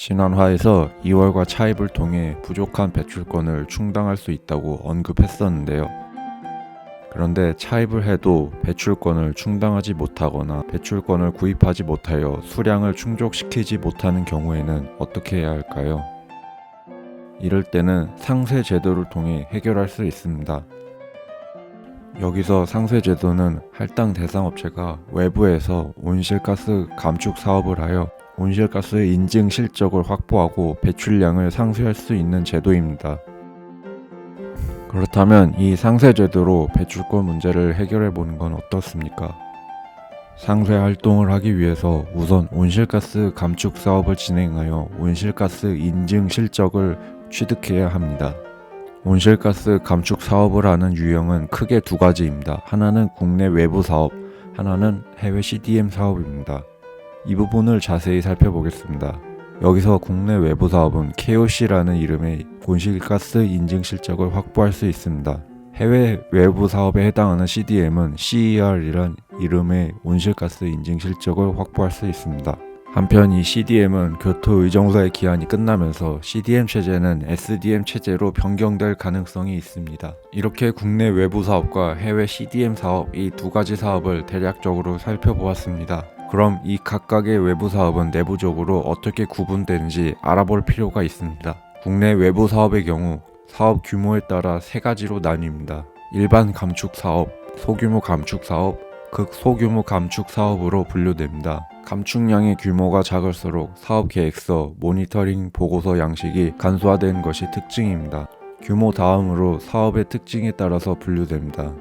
지난 화에서 2월과 차입을 통해 부족한 배출권을 충당할 수 있다고 언급했었는데요. 그런데 차입을 해도 배출권을 충당하지 못하거나 배출권을 구입하지 못하여 수량을 충족시키지 못하는 경우에는 어떻게 해야 할까요? 이럴 때는 상세 제도를 통해 해결할 수 있습니다. 여기서 상세 제도는 할당 대상 업체가 외부에서 온실가스 감축 사업을 하여 온실가스 인증 실적을 확보하고 배출량을 상쇄할 수 있는 제도입니다. 그렇다면 이 상세 제도로 배출권 문제를 해결해 보는 건 어떻습니까? 상쇄 활동을 하기 위해서 우선 온실가스 감축 사업을 진행하여 온실가스 인증 실적을 취득해야 합니다. 온실가스 감축 사업을 하는 유형은 크게 두 가지입니다. 하나는 국내 외부 사업, 하나는 해외 CDM 사업입니다. 이 부분을 자세히 살펴보겠습니다. 여기서 국내 외부 사업은 KOC라는 이름의 온실가스 인증 실적을 확보할 수 있습니다. 해외 외부 사업에 해당하는 CDM은 CER이란 이름의 온실가스 인증 실적을 확보할 수 있습니다. 한편 이 CDM은 교토의정서의 기한이 끝나면서 CDM 체제는 SDM 체제로 변경될 가능성이 있습니다. 이렇게 국내 외부 사업과 해외 CDM 사업 이 두 가지 사업을 대략적으로 살펴보았습니다. 그럼 이 각각의 외부 사업은 내부적으로 어떻게 구분되는지 알아볼 필요가 있습니다. 국내 외부 사업의 경우 사업 규모에 따라 세 가지로 나뉩니다. 일반 감축 사업, 소규모 감축 사업, 극소규모 감축 사업으로 분류됩니다. 감축량의 규모가 작을수록 사업 계획서, 모니터링 보고서 양식이 간소화된 것이 특징입니다. 규모 다음으로 사업의 특징에 따라서 분류됩니다.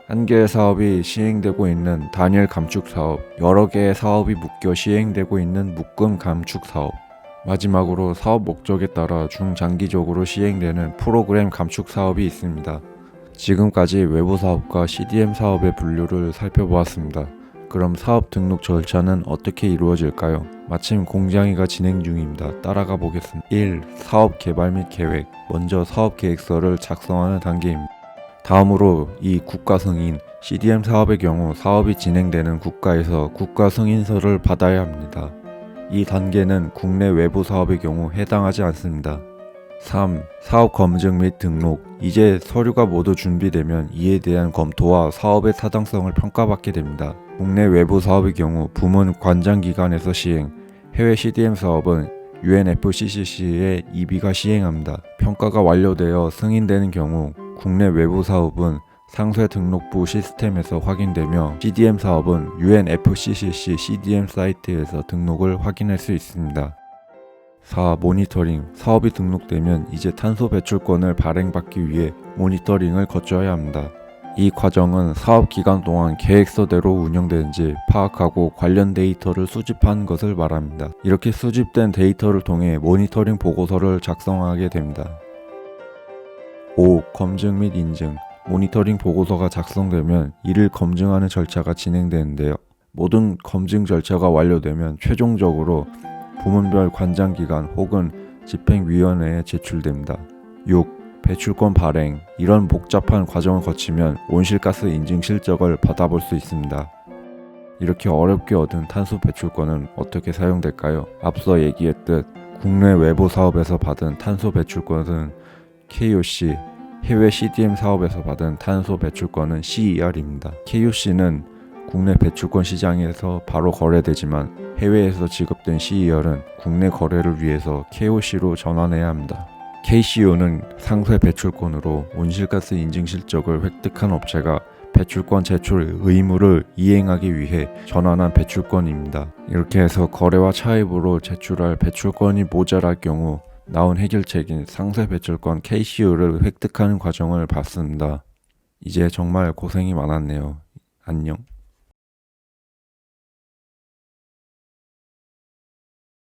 한 개의 사업이 시행되고 있는 단일 감축 사업, 여러 개의 사업이 묶여 시행되고 있는 묶음 감축 사업, 마지막으로 사업 목적에 따라 중장기적으로 시행되는 프로그램 감축 사업이 있습니다. 지금까지 외부 사업과 CDM 사업의 분류를 살펴보았습니다. 그럼 사업 등록 절차는 어떻게 이루어질까요? 마침 공장위가 진행 중입니다. 따라가 보겠습니다. 1. 사업 개발 및 계획. 먼저 사업 계획서를 작성하는 단계입니다. 다음으로 이 국가 승인, CDM 사업의 경우 사업이 진행되는 국가에서 국가 승인서를 받아야 합니다. 이 단계는 국내 외부 사업의 경우 해당하지 않습니다. 3. 사업 검증 및 등록. 이제 서류가 모두 준비되면 이에 대한 검토와 사업의 타당성을 평가받게 됩니다. 국내 외부 사업의 경우 부문 관장기관에서 시행, 해외 CDM 사업은 UNFCCC의 EB가 시행합니다. 평가가 완료되어 승인되는 경우 국내 외부 사업은 상세 등록부 시스템에서 확인되며 CDM 사업은 UNFCCC CDM 사이트에서 등록을 확인할 수 있습니다. 4. 모니터링. 사업이 등록되면 이제 탄소 배출권을 발행받기 위해 모니터링을 거쳐야 합니다. 이 과정은 사업 기간 동안 계획서대로 운영되는지 파악하고 관련 데이터를 수집하는 것을 말합니다. 이렇게 수집된 데이터를 통해 모니터링 보고서를 작성하게 됩니다. 5. 검증 및 인증. 모니터링 보고서가 작성되면 이를 검증하는 절차가 진행되는데요. 모든 검증 절차가 완료되면 최종적으로 부문별 관장기관 혹은 집행위원회에 제출됩니다. 6. 배출권 발행. 이런 복잡한 과정을 거치면 온실가스 인증 실적을 받아볼 수 있습니다. 이렇게 어렵게 얻은 탄소 배출권은 어떻게 사용될까요? 앞서 얘기했듯 국내 외부 사업에서 받은 탄소 배출권은 KOC, 해외 CDM 사업에서 받은 탄소 배출권은 CER입니다. KOC는 국내 배출권 시장에서 바로 거래되지만 해외에서 지급된 CER은 국내 거래를 위해서 KOC로 전환해야 합니다. KCO는 상세 배출권으로 온실가스 인증 실적을 획득한 업체가 배출권 제출 의무를 이행하기 위해 전환한 배출권입니다. 이렇게 해서 거래와 차입으로 제출할 배출권이 모자랄 경우 나온 해결책인 상세 배출권 KCO를 획득하는 과정을 봤습니다. 이제 정말 고생이 많았네요. 안녕.